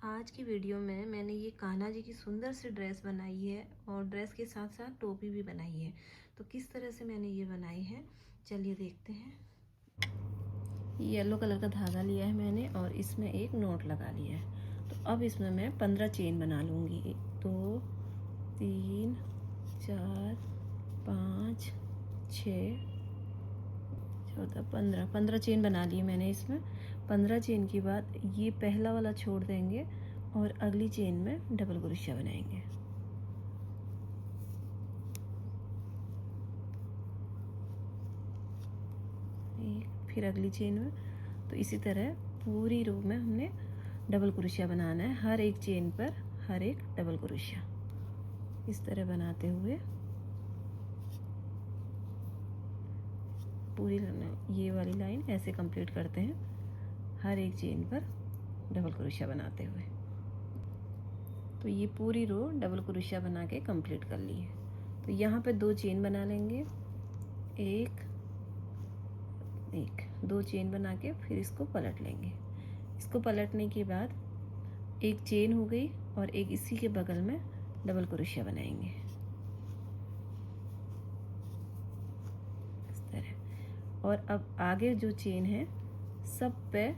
आज की वीडियो में मैंने ये कान्हा जी की सुंदर सी ड्रेस बनाई है और ड्रेस के साथ साथ टोपी भी बनाई है। तो किस तरह से मैंने ये बनाई है, चलिए देखते हैं। येलो कलर का धागा लिया है मैंने और इसमें एक नोट लगा लिया है। तो अब इसमें मैं 15 चेन बना लूँगी। 2 3 4 5 6 14 15 चेन बना ली मैंने इसमें। 15 चेन के बाद ये पहला वाला छोड़ देंगे और अगली चेन में डबल क्रोशिया बनाएंगे। एक, फिर अगली चेन में। तो इसी तरह पूरी रो में हमने डबल क्रोशिया बनाना है, हर एक चेन पर हर एक डबल क्रोशिया इस तरह बनाते हुए पूरी ये वाली लाइन ऐसे कंप्लीट करते हैं, हर एक चेन पर डबल क्रोशिया बनाते हुए। तो ये पूरी रो डबल क्रोशिया बना के कंप्लीट कर ली है। तो यहाँ पे 2 चेन बना लेंगे, एक एक 2 चेन बना के फिर इसको पलट लेंगे। इसको पलटने के बाद एक चेन हो गई और एक इसी के बगल में डबल क्रोशिया बनाएंगे इस तरह। और अब आगे जो चेन है सब पे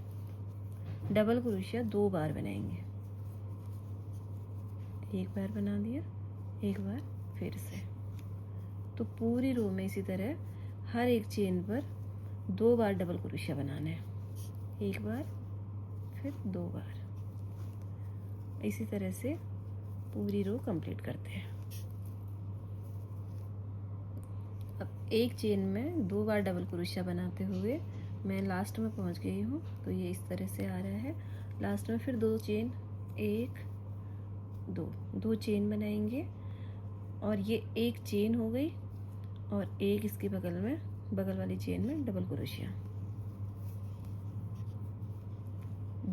डबल क्रोशिया 2 बार बनाएंगे। एक बार बना दिया, एक बार फिर से। तो पूरी रो में इसी तरह हर एक चेन पर 2 बार डबल क्रोशिया बनाना है, एक बार फिर 2 बार। इसी तरह से पूरी रो कंप्लीट करते हैं। अब एक चेन में 2 बार डबल क्रोशिया बनाते हुए मैं लास्ट में पहुंच गई हूँ। तो ये इस तरह से आ रहा है। लास्ट में फिर 2 चेन, एक 2 चेन बनाएंगे और ये एक चेन हो गई और एक इसके बगल वाली चेन में डबल क्रोशिया,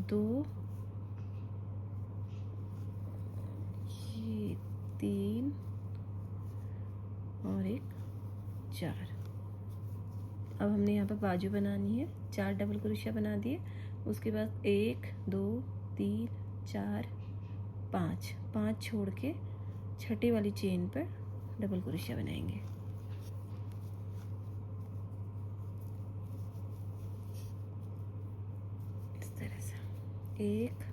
2 ये 3 और एक 4। अब हमने यहाँ पर बाजू बनानी है, 4 डबल क्रोशिया बना दिए। उसके बाद 1 2 3 4 5 छोड़ के छठी वाली चेन पर डबल क्रोशिया बनाएंगे। इस तरह से 1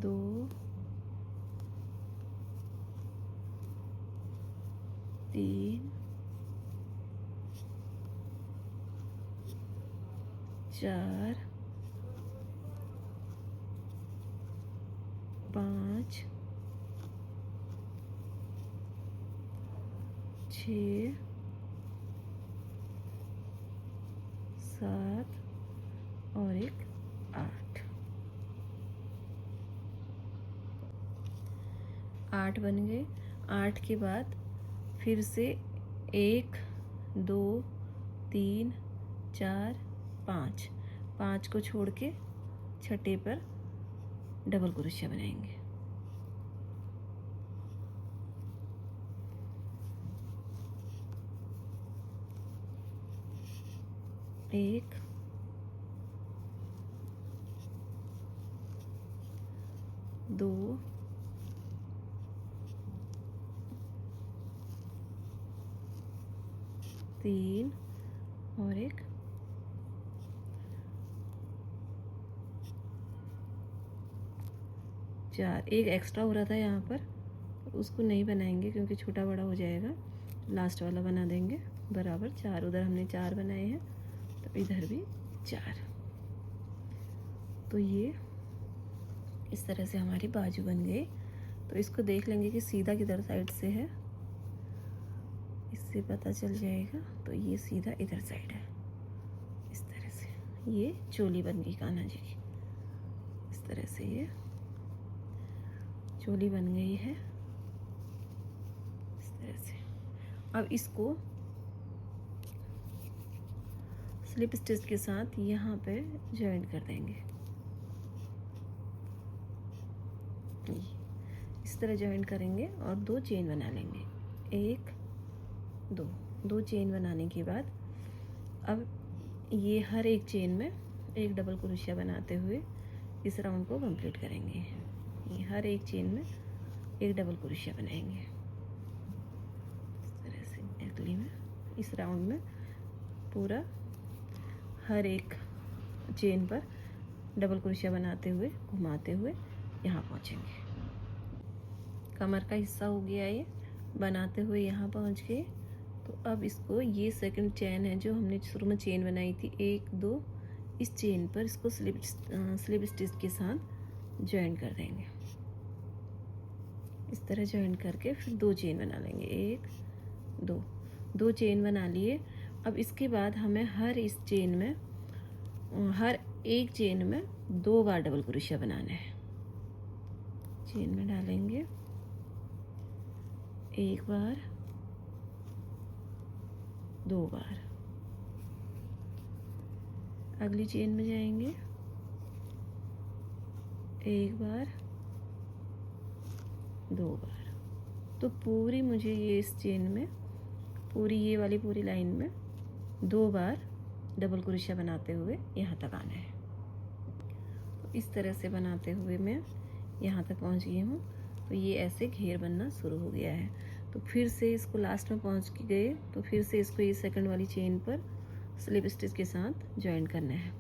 2 3 4 5 6 7 और एक 8 बन गए। 8 के बाद फिर से 1 2 3 4 5 को छोड़ के छठे पर डबल क्रोशिया बनाएंगे। एक 2 3 और एक 4। एक एक्स्ट्रा हो रहा था यहाँ पर, उसको नहीं बनाएंगे क्योंकि छोटा बड़ा हो जाएगा। लास्ट वाला बना देंगे बराबर 4। उधर हमने 4 बनाए हैं तो इधर भी 4। तो ये इस तरह से हमारी बाजू बन गई। तो इसको देख लेंगे कि सीधा किधर साइड से है, इससे पता चल जाएगा। तो ये सीधा इधर साइड है। इस तरह से ये चोली बन गई कान्हा जी की। इस तरह से ये चोली बन गई है इस तरह से। अब इसको स्लिप स्टिच के साथ यहाँ पे जॉइन कर देंगे। इस तरह जॉइन करेंगे और 2 चेन बना लेंगे, 1 2 चेन बनाने के बाद अब ये हर एक चेन में एक डबल क्रोशिया बनाते हुए इस राउंड को कंप्लीट करेंगे। ये हर एक चेन में एक डबल क्रोशिया बनाएंगे इस तरह से। अगली में इस राउंड में पूरा हर एक चेन पर डबल क्रोशिया बनाते हुए घुमाते हुए यहाँ पहुँचेंगे। कमर का हिस्सा हो गया ये बनाते हुए यहाँ पहुँच गए। तो अब इसको, ये सेकंड चेन है जो हमने शुरू में चेन बनाई थी 1 2, इस चेन पर इसको स्लिप स्टिच के साथ ज्वाइन कर देंगे। इस तरह ज्वाइन करके फिर 2 चेन बना लेंगे, 1 2 चेन बना लिए। अब इसके बाद हमें हर एक चेन में 2 बार डबल क्रोशिया बनाना है। चेन में डालेंगे 1 बार 2 बार, अगली चेन में जाएंगे 1 बार 2 बार। तो पूरी मुझे ये इस चेन में ये वाली पूरी लाइन में 2 बार डबल क्रोशिया बनाते हुए यहाँ तक आना है। तो इस तरह से बनाते हुए मैं यहाँ तक पहुँच गई हूँ। तो ये ऐसे घेर बनना शुरू हो गया है। तो फिर से इसको लास्ट में पहुँच गए तो फिर से इसको ये सेकंड वाली चेन पर स्लिप स्टिच के साथ ज्वाइन करना है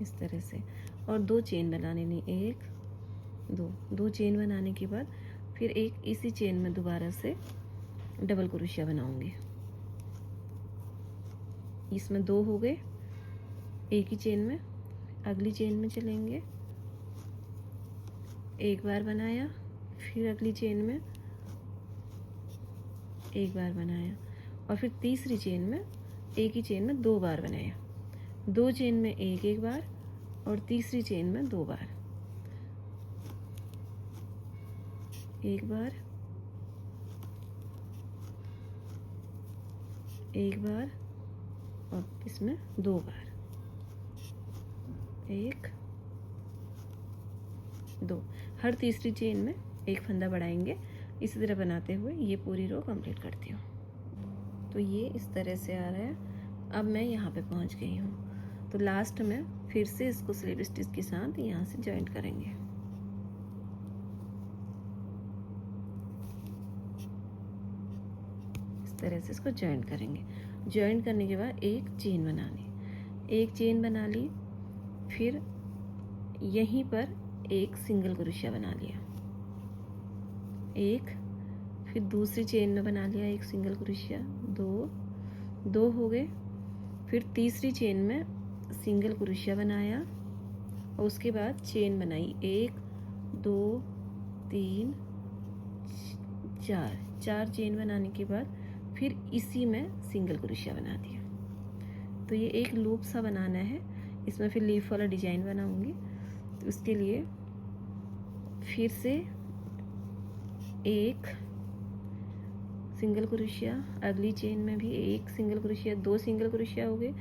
इस तरह से। और 2 चेन बना लेनी, 1 2 चेन बनाने के बाद फिर एक इसी चेन में दोबारा से डबल क्रोशिया बनाऊंगी। इसमें 2 हो गए एक ही चेन में। अगली चेन में चलेंगे, 1 बार बनाया, फिर अगली चेन में 1 बार बनाया, और फिर तीसरी चेन में एक ही चेन में 2 बार बनाया। 2 चेन में 1 बार और तीसरी चेन में 2 बार, 1 बार 1 बार और इसमें 2 बार, 1 2। हर तीसरी चेन में एक फंदा बढ़ाएंगे। इसी तरह बनाते हुए ये पूरी रो कंप्लीट करती हूँ। तो ये इस तरह से आ रहा है। अब मैं यहाँ पे पहुँच गई हूँ। तो लास्ट में फिर से इसको स्लिप स्टिच के साथ यहाँ से जॉइंट करेंगे। इस तरह से इसको जॉइंट करेंगे। जॉइंट करने के बाद एक चेन बनानी, एक चेन बना ली, फिर यहीं पर एक सिंगल क्रोशिया बना लिया, एक, फिर दूसरी चेन में बना लिया एक सिंगल क्रोशिया, 2 हो गए। फिर तीसरी चेन में सिंगल क्रोशिया बनाया और उसके बाद चेन बनाई, 1 2 3 4 चेन बनाने के बाद फिर इसी में सिंगल क्रोशिया बना दिया। तो ये एक लूप सा बनाना है। इसमें फिर लीफ वाला डिजाइन बनाऊंगी। तो उसके लिए फिर से एक सिंगल क्रोशिया, अगली चेन में भी एक सिंगल क्रोशिया, 2 सिंगल क्रोशिया हो गए,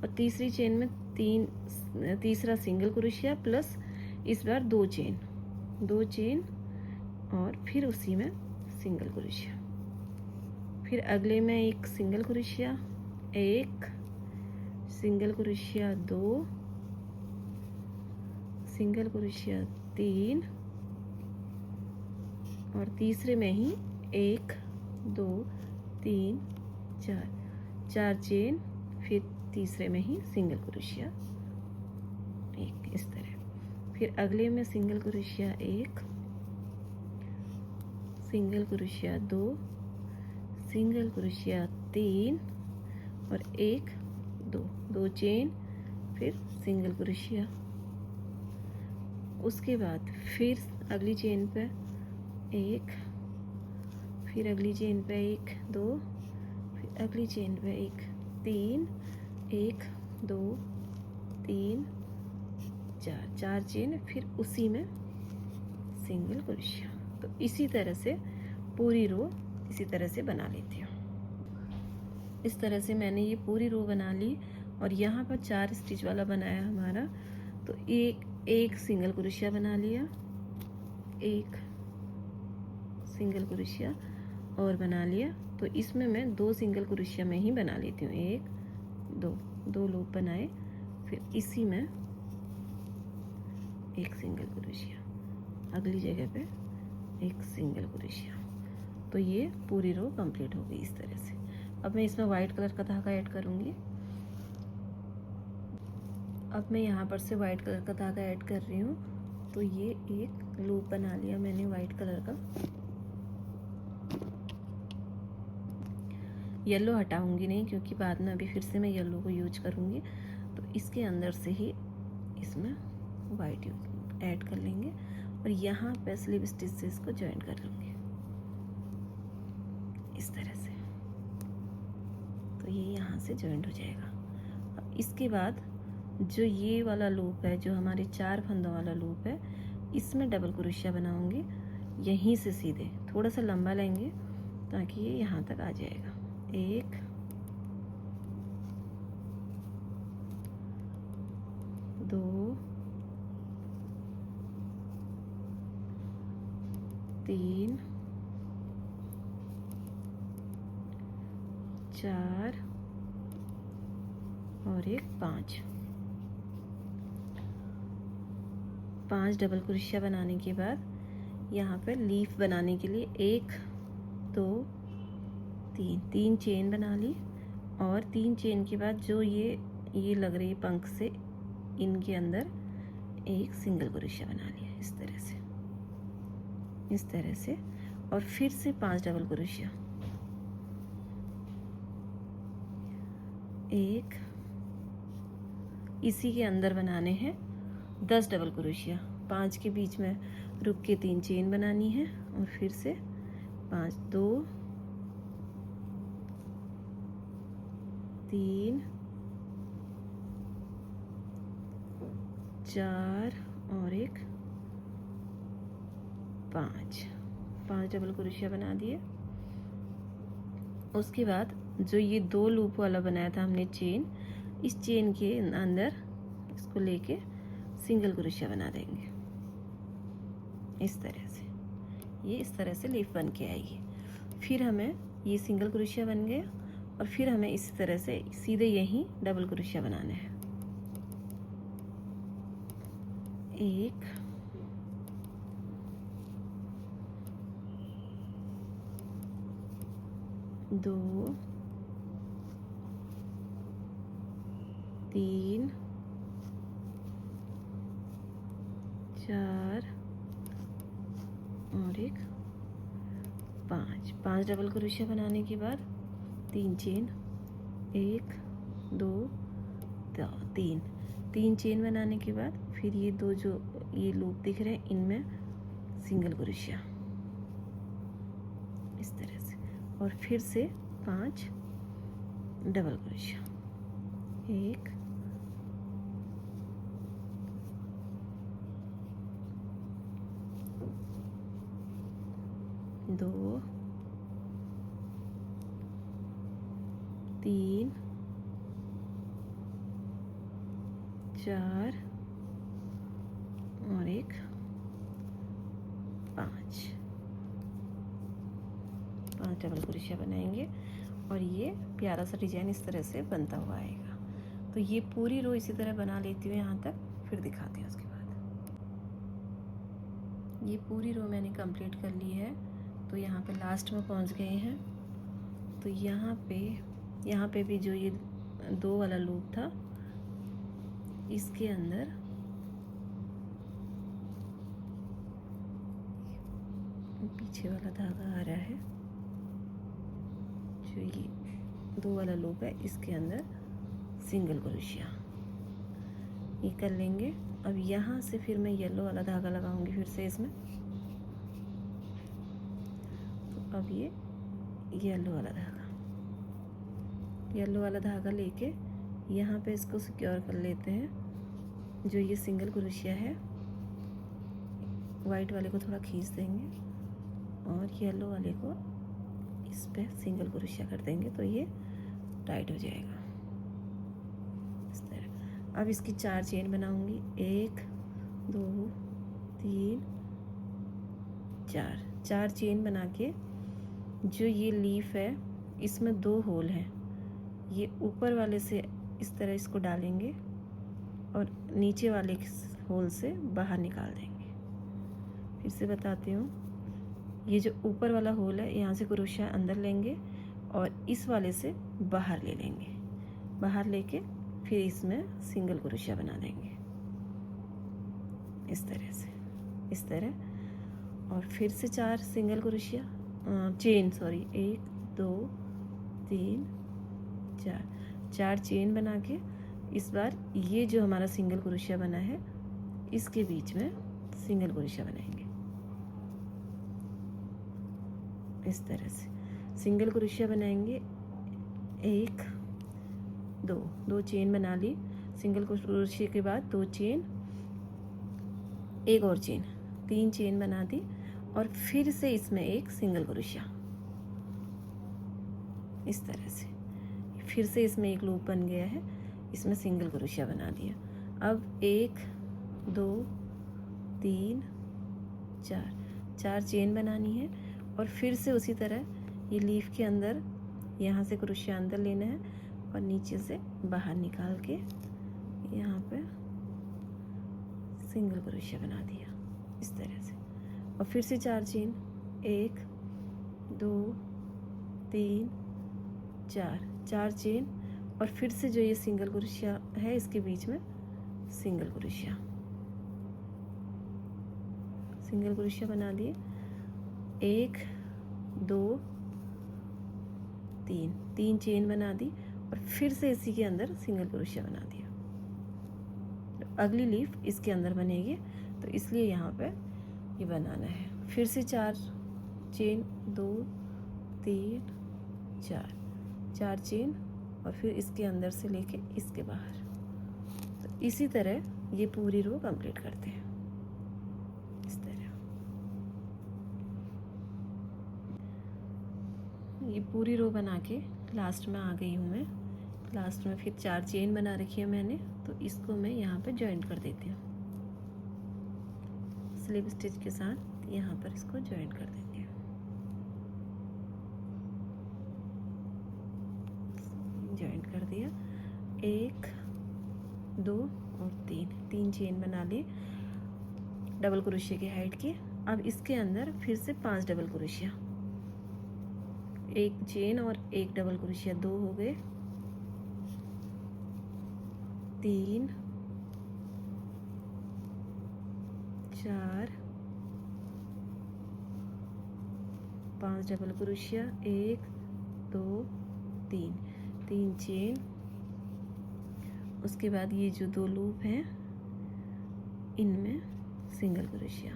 और तीसरी चेन में तीसरा सिंगल क्रोशिया प्लस इस बार 2 चेन और फिर उसी में सिंगल क्रोशिया। फिर अगले में एक सिंगल क्रोशिया, एक सिंगल क्रोशिया, 2 सिंगल क्रोशिया, 3, और तीसरे में ही 1 2 3 4 चेन, फिर तीसरे में ही सिंगल क्रोशिया, एक, इस तरह। फिर अगले में single crochet, 1 single crochet, 2 single crochet, 3 और 1 2 चेन, फिर सिंगल क्रोशिया। उसके बाद फिर अगली चेन पे 1, फिर अगली चेन पे 1 2, फिर अगली चेन पे 1 3, 1 2 3 4 चेन, फिर उसी में सिंगल क्रोशिया। तो इसी तरह से पूरी रो इसी तरह से बना लेती हूँ। इस तरह से मैंने ये पूरी रो बना ली और यहाँ पर 4 स्टिच वाला बनाया हमारा। तो एक सिंगल क्रोशिया बना लिया, एक सिंगल क्रोशिया और बना लिया। तो इसमें मैं 2 सिंगल क्रोशिया में ही बना लेती हूँ, 1 2 लूप बनाए, फिर इसी में एक सिंगल क्रोशिया, अगली जगह पे एक सिंगल क्रोशिया। तो ये पूरी रो कंप्लीट हो गई इस तरह से। अब मैं इसमें वाइट कलर का धागा ऐड करूँगी। अब मैं यहाँ पर से वाइट कलर का धागा ऐड कर रही हूँ। तो ये एक लूप बना लिया मैंने वाइट कलर का। येलो हटाऊंगी नहीं क्योंकि बाद में अभी फिर से मैं येलो को यूज करूँगी। तो इसके अंदर से ही इसमें वाइट ऐड कर लेंगे और यहाँ पे स्लिप स्टिच से इसको ज्वाइन कर लूँगी इस तरह से। तो ये यहाँ से ज्वाइंट हो जाएगा। अब इसके बाद जो ये वाला लूप है, जो हमारे 4 फंदों वाला लूप है, इसमें डबल क्रोशिया बनाऊंगी यहीं से सीधे। थोड़ा सा लंबा लेंगे ताकि ये यहाँ तक आ जाएगा। 1 2 3 4 और एक 5 डबल क्रोशिया बनाने के बाद यहाँ पर लीफ बनाने के लिए 1 2 3 चेन बना ली। और 3 चेन के बाद जो ये लग रही है पंख से, इनके अंदर एक सिंगल क्रोशिया बना लिया इस तरह से। और फिर से 5 डबल क्रोशिया, 1, इसी के अंदर बनाने हैं 10 डबल क्रोशिया। 5 के बीच में रुक के 3 चेन बनानी है और फिर से 5 2 3 4 और एक 5 डबल क्रोशिया बना दिए। उसके बाद जो ये 2 लूप वाला बनाया था हमने चेन, इस चेन के अंदर इसको लेके सिंगल क्रोशिया बना देंगे इस तरह से। ये इस तरह से लीफ बन के आएगी। फिर हमें ये सिंगल क्रोशिया बन गया और फिर हमें इस तरह से सीधे यहीं डबल क्रोशिया बनाना है। 1 2 3 4 और एक 5 डबल क्रोशिया बनाने के बाद 3 चेन, 1 2 3 चेन बनाने के बाद फिर ये 2 जो ये लूप दिख रहे हैं, इनमें सिंगल क्रोशिया इस तरह से। और फिर से 5 डबल क्रोशिया, 1 2 3 4 और एक 5 डबल क्रोशिया बनाएंगे और ये प्यारा सा डिजाइन इस तरह से बनता हुआ आएगा। तो ये पूरी रो इसी तरह बना लेती हूँ यहाँ तक, फिर दिखाती हूँ उसके बाद। ये पूरी रो मैंने कंप्लीट कर ली है। तो यहाँ पे लास्ट में पहुँच गए हैं। तो यहाँ पे भी जो ये 2 वाला लूप था, इसके अंदर पीछे वाला धागा आ रहा है, जो ये 2 वाला लूप है, इसके अंदर सिंगल क्रोशिया ये कर लेंगे। अब यहाँ से फिर मैं येलो वाला धागा लगाऊंगी फिर से इसमें। तो अब ये येलो वाला धागा लेके यहाँ पे इसको सिक्योर कर लेते हैं। जो ये सिंगल क्रोशिया है, वाइट वाले को थोड़ा खींच देंगे और येलो वाले को इस पे सिंगल क्रोशिया कर देंगे, तो ये टाइट हो जाएगा इस तरह। अब इसकी 4 चेन बनाऊंगी, 1 2 3 4 चेन बना के जो ये लीफ है, इसमें 2 होल हैं। ये ऊपर वाले से इस तरह इसको डालेंगे और नीचे वाले होल से बाहर निकाल देंगे। फिर से बताती हूँ, ये जो ऊपर वाला होल है यहाँ से क्रोशिया अंदर लेंगे और इस वाले से बाहर ले लेंगे। बाहर लेके फिर इसमें सिंगल क्रोशिया बना देंगे इस तरह से, इस तरह। और फिर से 4 single crochet chain, sorry 1 2 3 4 chain बना के इस बार ये जो हमारा सिंगल क्रोशिया बना है इसके बीच में सिंगल क्रोशिया बनाएंगे इस तरह से। सिंगल क्रोशिया बनाएंगे, 1 2 चेन बना ली। सिंगल क्रोशिया के बाद 2 चेन, एक और चेन, 3 चेन बना दी और फिर से इसमें एक सिंगल क्रोशिया इस तरह से। फिर से इसमें एक लूप बन गया है, इसमें सिंगल क्रोशिया बना दिया। अब 1 2 3 4 चेन बनानी है और फिर से उसी तरह ये लीफ के अंदर यहाँ से क्रोशिया अंदर लेना है और नीचे से बाहर निकाल के यहाँ पे सिंगल क्रोशिया बना दिया इस तरह से। और फिर से 4 चेन, 1 2 3 4 चेन और फिर से जो ये सिंगल क्रोशिया है इसके बीच में सिंगल क्रोशिया, सिंगल क्रोशिया बना दिए। 1 2 3 चेन बना दी और फिर से इसी के अंदर सिंगल क्रोशिया बना दिया। अगली लीफ इसके अंदर बनेगी तो इसलिए यहाँ पे ये बनाना है। फिर से 4 चेन, 2 3 4 चेन और फिर इसके अंदर से लेके इसके बाहर। तो इसी तरह ये पूरी रो कंप्लीट करते हैं इस तरह। ये पूरी रो बना के लास्ट में आ गई हूँ मैं। लास्ट में फिर 4 चेन बना रखी है मैंने, तो इसको मैं यहाँ पे जॉइंट कर देती हूँ। स्लिप स्टिच के साथ यहाँ पर इसको जॉइंट कर देंगे। जॉइंट कर दिया, 1 2 और 3 चेन बना ली डबल क्रोशिया की हाइट की। अब इसके अंदर फिर से 5 डबल क्रोशिया, 1 चेन और 1 डबल क्रोशिया, 2 हो गए, 3 4 5 डबल क्रोशिया, 1 2 3 चेन। उसके बाद ये जो 2 लूप हैं इनमें सिंगल क्रोशिया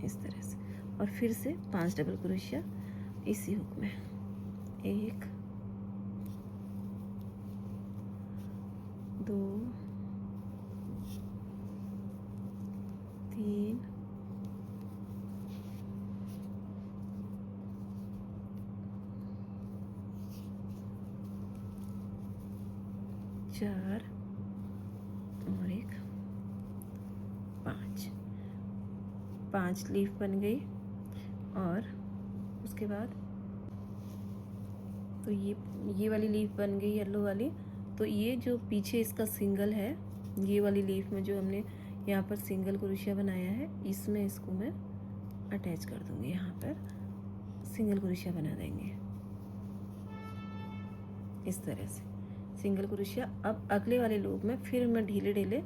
इस तरह से और फिर से 5 डबल क्रोशिया इसी हुक में, 1 2 3 4 और 1 5 लीफ बन गई। और उसके बाद तो ये वाली लीफ बन गई येलो वाली। तो ये जो पीछे इसका सिंगल है, ये वाली लीफ में जो हमने यहाँ पर सिंगल क्रोशिया बनाया है इसमें इसको मैं अटैच कर दूंगी। यहाँ पर सिंगल क्रोशिया बना देंगे इस तरह से सिंगल क्रोशिया। अब अगले वाले लूप में फिर मैं ढीले ढीले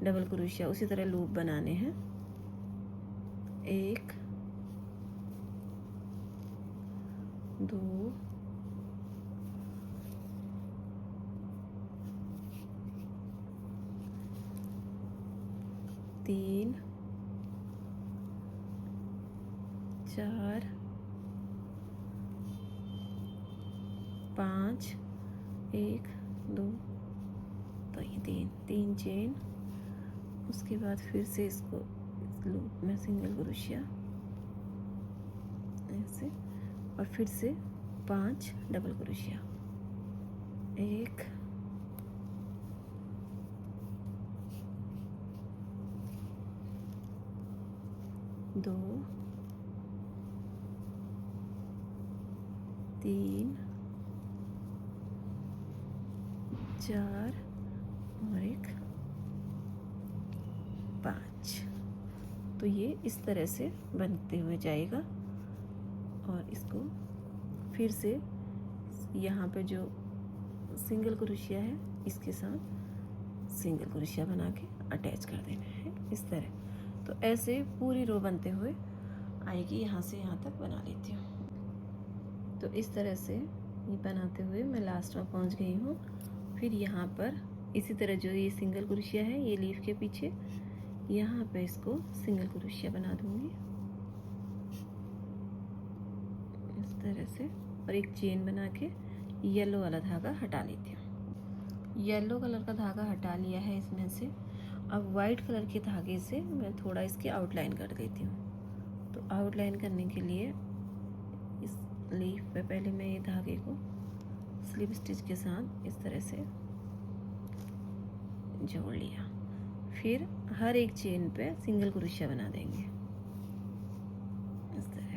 डबल क्रोशिया उसी तरह लूप बनाने हैं। 1 2 3 4 5 1 2 तो ये 3 चेन। उसके बाद फिर से इसको इस लूप में सिंगल क्रोशिया ऐसे और फिर से 5 डबल क्रोशिया, 1 2 3 4 और एक 5। तो ये इस तरह से बनते हुए जाएगा। और इसको फिर से यहाँ पे जो सिंगल क्रोशिया है इसके साथ सिंगल क्रोशिया बना के अटैच कर देना है इस तरह। तो ऐसे पूरी रो बनते हुए आएगी। यहाँ से यहाँ तक बना लेती हूँ। तो इस तरह से ये बनाते हुए मैं लास्ट में पहुँच गई हूँ। फिर यहाँ पर इसी तरह जो ये सिंगल क्रोशिया है ये लीफ के पीछे, यहाँ पे इसको सिंगल क्रोशिया बना दूँगी इस तरह से। और एक चेन बना के येलो वाला धागा हटा लेती हूँ। येलो कलर का धागा हटा लिया है इसमें से। अब वाइट कलर के धागे से मैं थोड़ा इसकी आउटलाइन कर देती हूँ। तो आउटलाइन करने के लिए इस लीफ पे पहले मैं ये धागे को स्लिप स्टिच के साथ इस तरह से जोड़ लिया। फिर हर एक चेन पे सिंगल क्रोशिया बना देंगे इस तरह।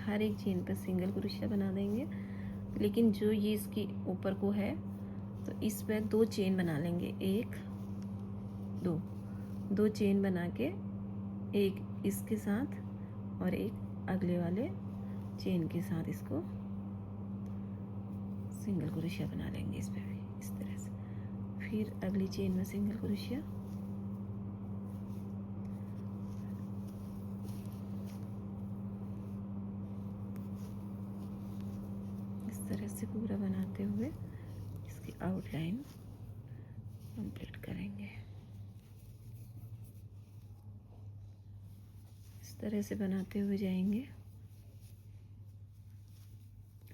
हर एक चेन पे सिंगल क्रोशिया बना देंगे। लेकिन जो ये इसकी ऊपर को है तो इस पे 2 चेन बना लेंगे, 1 2 चेन बना के एक इसके साथ और एक अगले वाले चेन के साथ इसको सिंगल क्रोशिया बना लेंगे इस पे भी इस तरह से। फिर अगली चेन में सिंगल क्रोशिया, इस तरह से पूरा बनाते हुए इसकी आउटलाइन कंप्लीट करेंगे। इस तरह से बनाते हुए जाएंगे।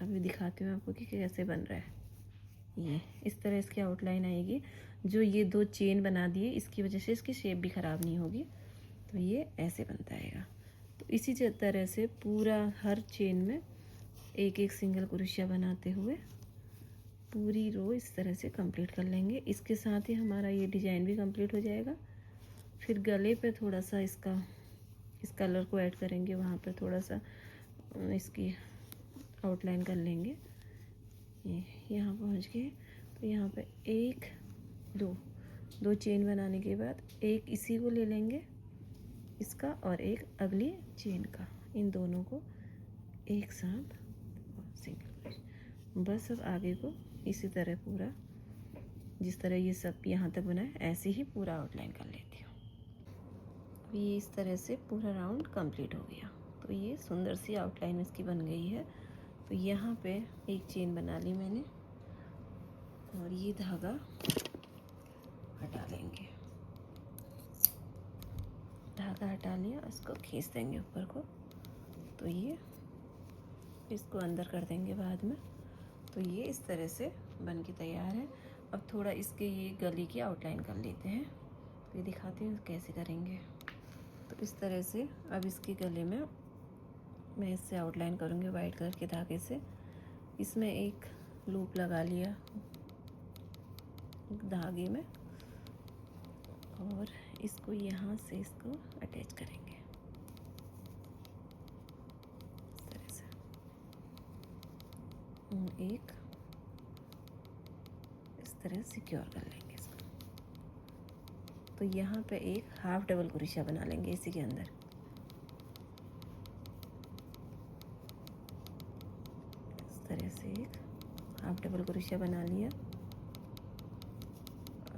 अभी दिखाती हूँ आपको कि कैसे बन रहा है। ये इस तरह इसकी आउटलाइन आएगी। जो ये 2 चेन बना दिए इसकी वजह से इसकी शेप भी ख़राब नहीं होगी। तो ये ऐसे बनता आएगा। तो इसी तरह से पूरा हर चेन में एक एक सिंगल क्रोशिया बनाते हुए पूरी रो इस तरह से कंप्लीट कर लेंगे। इसके साथ ही हमारा ये डिज़ाइन भी कंप्लीट हो जाएगा। फिर गले पे थोड़ा सा इस कलर को ऐड करेंगे, वहाँ पे थोड़ा सा इसकी आउटलाइन कर लेंगे। ये यहाँ पहुँच गए। तो यहाँ पे 1 2 चेन बनाने के बाद एक इसी को ले लेंगे इसका और एक अगली चेन का, इन दोनों को एक साथ सिंगल। बस अब आगे को इसी तरह पूरा जिस तरह ये सब यहाँ तक बना है ऐसे ही पूरा आउटलाइन कर लेती हूँ। ये इस तरह से पूरा राउंड कंप्लीट हो गया। तो ये सुंदर सी आउटलाइन इसकी बन गई है। तो यहाँ पे एक चेन बना ली मैंने और ये धागा हटा लेंगे। धागा हटा लिया, इसको खींच देंगे ऊपर को। तो ये इसको अंदर कर देंगे बाद में। तो ये इस तरह से बन के तैयार है। अब थोड़ा इसके ये गले की आउटलाइन कर लेते हैं। तो ये दिखाती हूँ कैसे करेंगे। तो इस तरह से अब इसके गले में मैं इससे आउटलाइन करूँगी वाइट कलर के धागे से। इसमें एक लूप लगा लिया धागे में और इसको यहाँ से इसको अटैच करेंगे इस तरह से। एक इस तरह सिक्योर कर लेंगे इसको। तो यहाँ पे एक हाफ डबल क्रोशिया बना लेंगे इसी के अंदर। इस तरह से एक हाफ डबल क्रोशिया बना लिया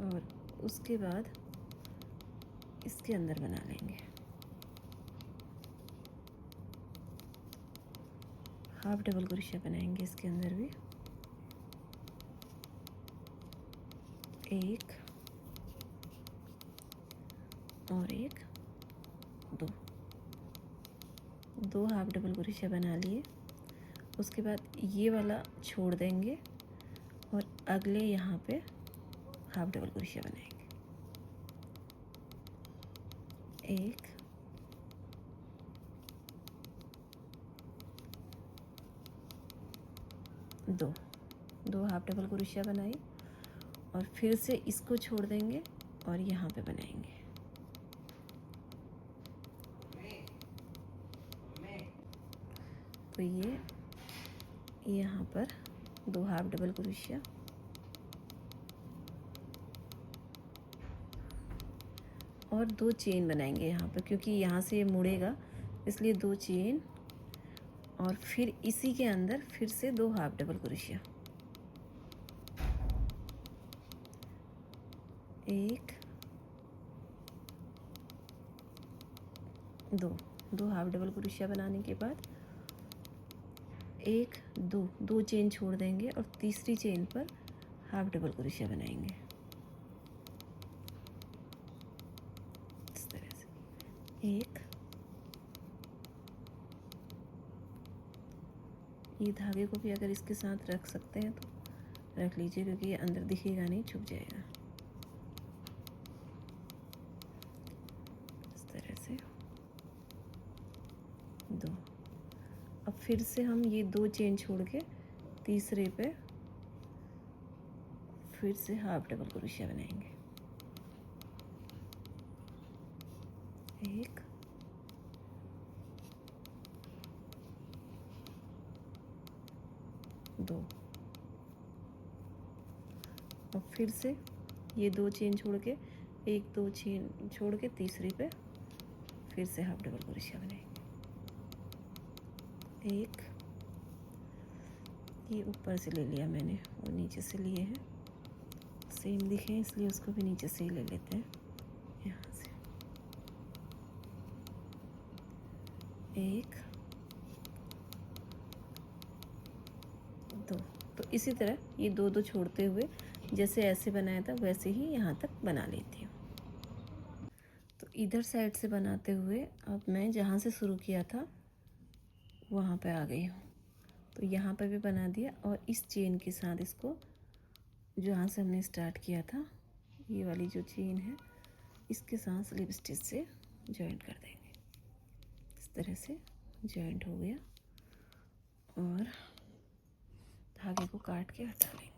और उसके बाद इसके अंदर बना लेंगे हाफ डबल क्रोशिया बनाएंगे इसके अंदर भी। एक और एक दो हाफ डबल क्रोशिया बना लिए। उसके बाद ये वाला छोड़ देंगे और अगले यहाँ पे हाफ डबल क्रोशिया बनाएंगे। एक दो हाफ डबल क्रोशिया बनाई और फिर से इसको छोड़ देंगे और यहाँ पे बनाएंगे तो ये यहाँ पर 2 हाफ डबल क्रोशिया और 2 चेन बनाएंगे यहाँ पर, क्योंकि यहाँ से ये मुड़ेगा इसलिए 2 चेन, और फिर इसी के अंदर फिर से 2 half double crochet, 1 2 half double crochet बनाने के बाद 1 2 चेन छोड़ देंगे और तीसरी चेन पर हाफ डबल क्रोशिया बनाएंगे इस तरह से। 1, ये धागे को भी अगर इसके साथ रख सकते हैं तो रख लीजिए, क्योंकि ये अंदर दिखेगा नहीं, छुप जाएगा इस तरह से। 2, अब फिर से हम ये 2 चेन छोड़ के तीसरे पे फिर से हाफ डबल क्रोशिया बनाएंगे, 1 2, और फिर से ये 2 चेन छोड़ के 1 2 चेन छोड़ के तीसरी पे फिर से हाफ डबल क्रोशिया बनाएंगे, 1, ये ऊपर से ले लिया मैंने और नीचे से लिए हैं, सेम दिखे इसलिए उसको भी नीचे से ही ले लेते हैं यहाँ से, 1 2। तो इसी तरह ये 2 छोड़ते हुए जैसे ऐसे बनाया था वैसे ही यहाँ तक बना लेती हूँ। तो इधर साइड से बनाते हुए अब मैं जहाँ से शुरू किया था वहाँ पे आ गई हूँ, तो यहाँ पर भी बना दिया और इस चेन के साथ इसको जहाँ से हमने स्टार्ट किया था ये वाली जो चेन है इसके साथ स्लिप स्टिच से जॉइंट कर देंगे, इस तरह से जॉइंट हो गया और धागे को काट के हटा लेंगे।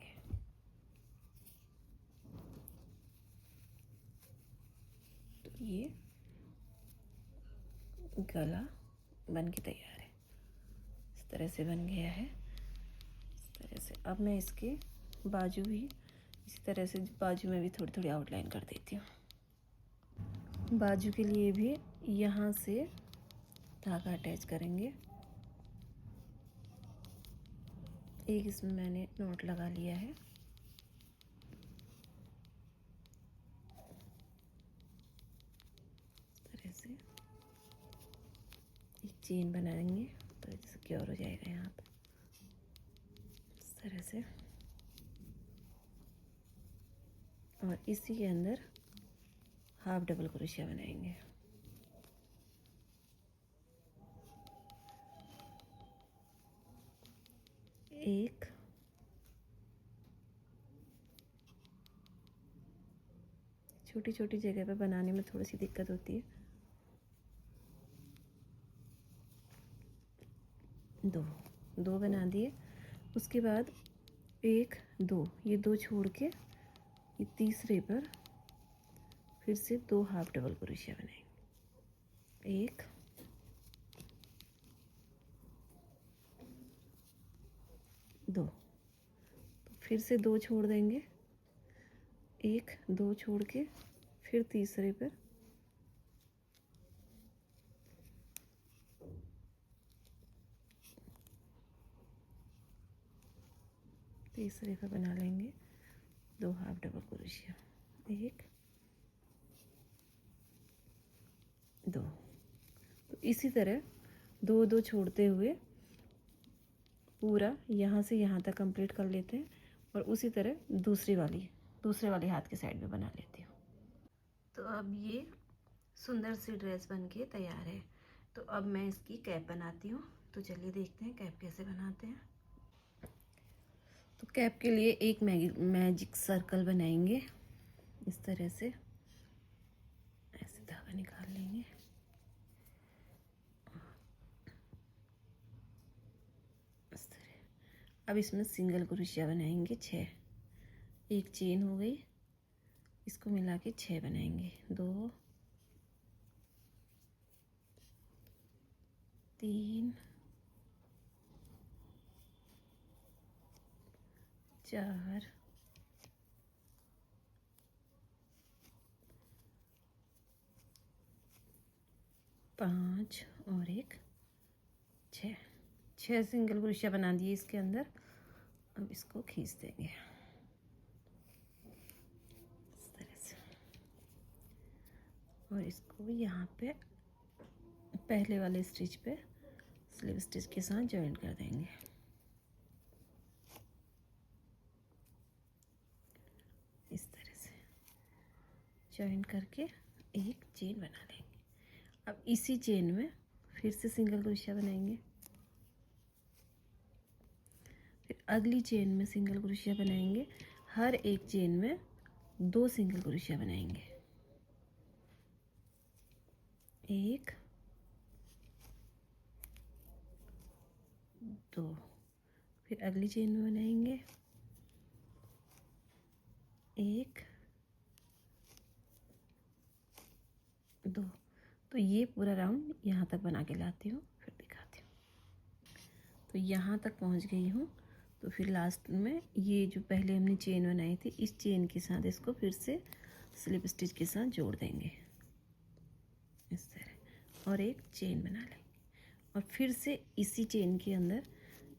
तो ये गला बन के तैयार है, इस तरह से बन गया है, इस तरह से। अब मैं इसके बाजू भी इसी तरह से बाजू में भी थोड़ी थोड़ी आउटलाइन कर देती हूँ। बाजू के लिए भी यहाँ से धागा अटैच करेंगे, एक इसमें मैंने नॉट लगा लिया है, इस तरह से एक चेन बनाएंगे तो सिक्योर हो जाएगा यहाँ पे, इस तरह से। और इसी के अंदर हाफ डबल क्रोशिया बनाएंगे, एक छोटी छोटी जगह पे बनाने में थोड़ी सी दिक्कत होती है, 2 बना दिए। उसके बाद 1 2 ये 2 छोड़ के ये तीसरे पर फिर से 2 हाफ डबल क्रोशिया बनाएंगे, 1 2, तो फिर से 2 छोड़ देंगे, 1 2 छोड़ के फिर तीसरे पर बना लेंगे 2 हाफ डबल क्रोशिया, 1 2। तो इसी तरह 2 छोड़ते हुए पूरा यहाँ से यहाँ तक कंप्लीट कर लेते हैं और उसी तरह दूसरे वाली हाथ के साइड में बना लेती हूँ। तो अब ये सुंदर सी ड्रेस बन के तैयार है। तो अब मैं इसकी कैप बनाती हूँ, तो चलिए देखते हैं कैप कैसे बनाते हैं। तो कैप के लिए एक मैजिक सर्कल बनाएंगे, इस तरह से ऐसे धागा निकाल लेंगे, इस तरह। अब इसमें सिंगल क्रोशिया बनाएंगे 6, एक चेन हो गई, इसको मिला के 6 बनाएंगे, 2 3 4 5 और एक 6 सिंगल क्रोशिया बना दिए इसके अंदर। अब इसको खींच देंगे इस तरह से, और इसको यहाँ पे पहले वाले स्टिच पे स्लिप स्टिच के साथ जॉइन कर देंगे। इस तरह से जॉइन करके एक चेन बना लेंगे। अब इसी चेन में फिर से सिंगल क्रोशिया बनाएंगे, फिर अगली चेन में सिंगल क्रोशिया बनाएंगे। हर एक चेन में 2 सिंगल क्रोशिया बनाएंगे, 1 2, फिर अगली चेन में बनाएंगे 1 2। तो ये पूरा राउंड यहाँ तक बना के लाती हूँ, फिर दिखाती हूँ। तो यहाँ तक पहुँच गई हूँ। तो फिर लास्ट में ये जो पहले हमने चेन बनाई थी, इस चेन के साथ इसको फिर से स्लिप स्टिच के साथ जोड़ देंगे इस तरह, और एक चेन बना लेंगे, और फिर से इसी चेन के अंदर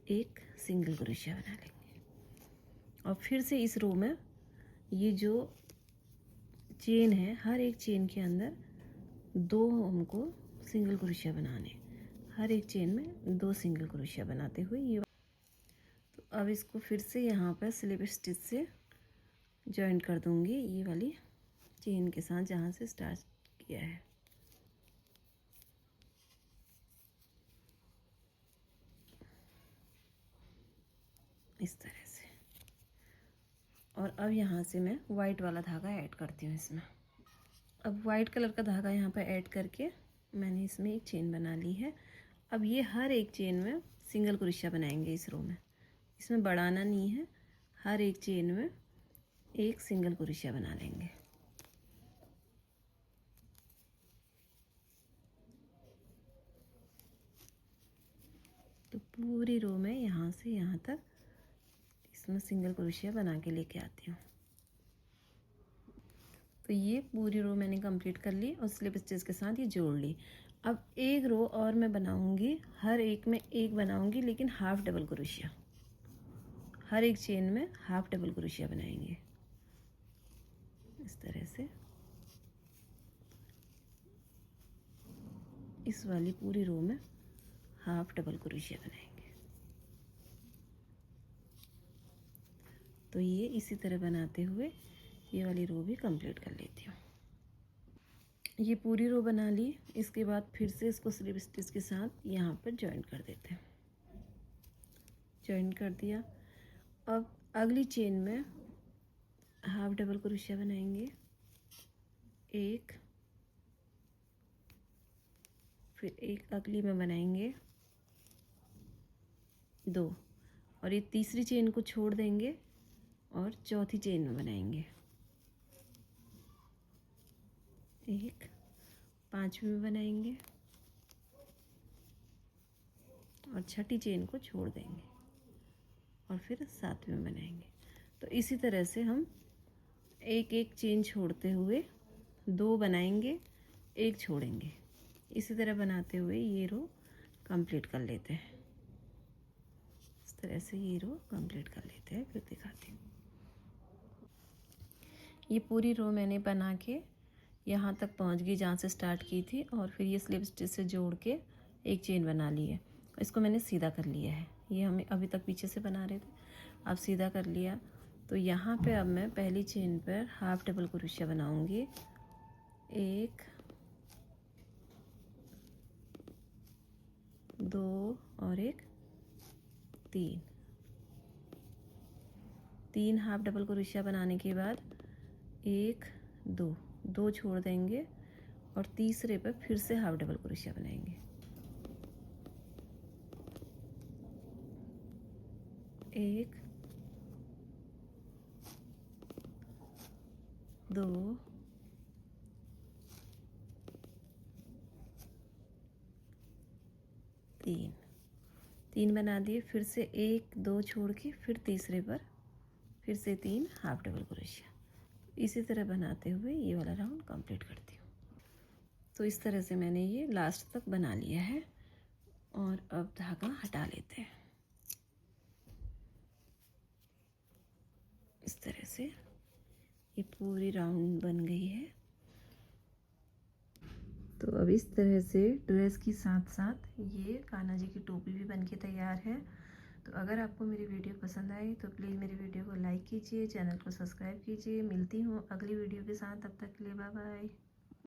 एक सिंगल क्रोशिया बना लेंगे, और फिर से इस रो में ये जो चेन है, हर एक चेन के अंदर 2 हमको सिंगल क्रोशिया बनाने, हर एक चेन में 2 सिंगल क्रोशिया बनाते हुए ये। तो अब इसको फिर से यहाँ पर स्लिप स्टिच से जॉइन कर दूँगी ये वाली चेन के साथ जहाँ से स्टार्ट किया है। इस तरह से, और अब यहाँ से मैं वाइट वाला धागा ऐड करती हूँ इसमें। अब वाइट कलर का धागा यहाँ पर ऐड करके मैंने इसमें एक चेन बना ली है। अब ये हर एक चेन में सिंगल क्रोशिया बनाएंगे इस रो में, इसमें बढ़ाना नहीं है, हर एक चेन में एक सिंगल क्रोशिया बना लेंगे। तो पूरी रो में यहाँ से यहाँ तक इसमें सिंगल क्रोशिया बना के लेके आती हूँ। तो ये पूरी रो मैंने कंप्लीट कर ली और स्लिप स्टिच के साथ ये जोड़ ली। अब एक रो और मैं बनाऊंगी, हर एक में एक बनाऊंगी, लेकिन हाफ डबल क्रोशिया, हर एक चेन में हाफ डबल क्रोशिया बनाएंगे इस तरह से। इस वाली पूरी रो में हाफ डबल क्रोशिया बनाएंगे। तो ये इसी तरह बनाते हुए ये वाली रो भी कंप्लीट कर लेती हूँ। ये पूरी रो बना ली, इसके बाद फिर से इसको स्लिप स्टिच के साथ यहाँ पर जॉइन कर देते हैं। जॉइन कर दिया। अब अगली चेन में हाफ डबल क्रोशिया बनाएंगे, 1, फिर एक अगली में बनाएंगे 2, और ये तीसरी चेन को छोड़ देंगे और चौथी चेन में बनाएंगे 1, 5वीं में बनाएंगे और छठी चेन को छोड़ देंगे और फिर 7वीं में बनाएंगे। तो इसी तरह से हम एक एक चेन छोड़ते हुए 2 बनाएंगे, 1 छोड़ेंगे, इसी तरह बनाते हुए ये रो कंप्लीट कर लेते हैं। इस तरह से ये रो कंप्लीट कर लेते हैं, फिर दिखाती हूँ। ये पूरी रो मैंने बना के यहाँ तक पहुँच गई जहाँ से स्टार्ट की थी, और फिर ये स्लिप स्टिच से जोड़ के एक चेन बना ली है। इसको मैंने सीधा कर लिया है, ये हमें अभी तक पीछे से बना रहे थे, अब सीधा कर लिया। तो यहाँ पे अब मैं पहली चेन पर हाफ डबल क्रोशिया बनाऊंगी, 1 2 और एक 3 हाफ डबल क्रोशिया बनाने के बाद 1 2 छोड़ देंगे और तीसरे पर फिर से हाफ डबल क्रोशिया बनाएंगे, 1 2 3 बना दिए। फिर से 1 2 छोड़ के फिर तीसरे पर फिर से 3 हाफ डबल क्रोशिया। इसी तरह बनाते हुए ये वाला राउंड कंप्लीट करती हूँ। तो इस तरह से मैंने ये लास्ट तक बना लिया है और अब धागा हटा लेते हैं। इस तरह से ये पूरी राउंड बन गई है। तो अब इस तरह से ड्रेस के साथ साथ ये कान्हा जी की टोपी भी बनके तैयार है। तो अगर आपको मेरी वीडियो पसंद आई तो प्लीज़ मेरी वीडियो को लाइक कीजिए, चैनल को सब्सक्राइब कीजिए। मिलती हूँ अगली वीडियो के साथ, तब तक के लिए बाय बाय।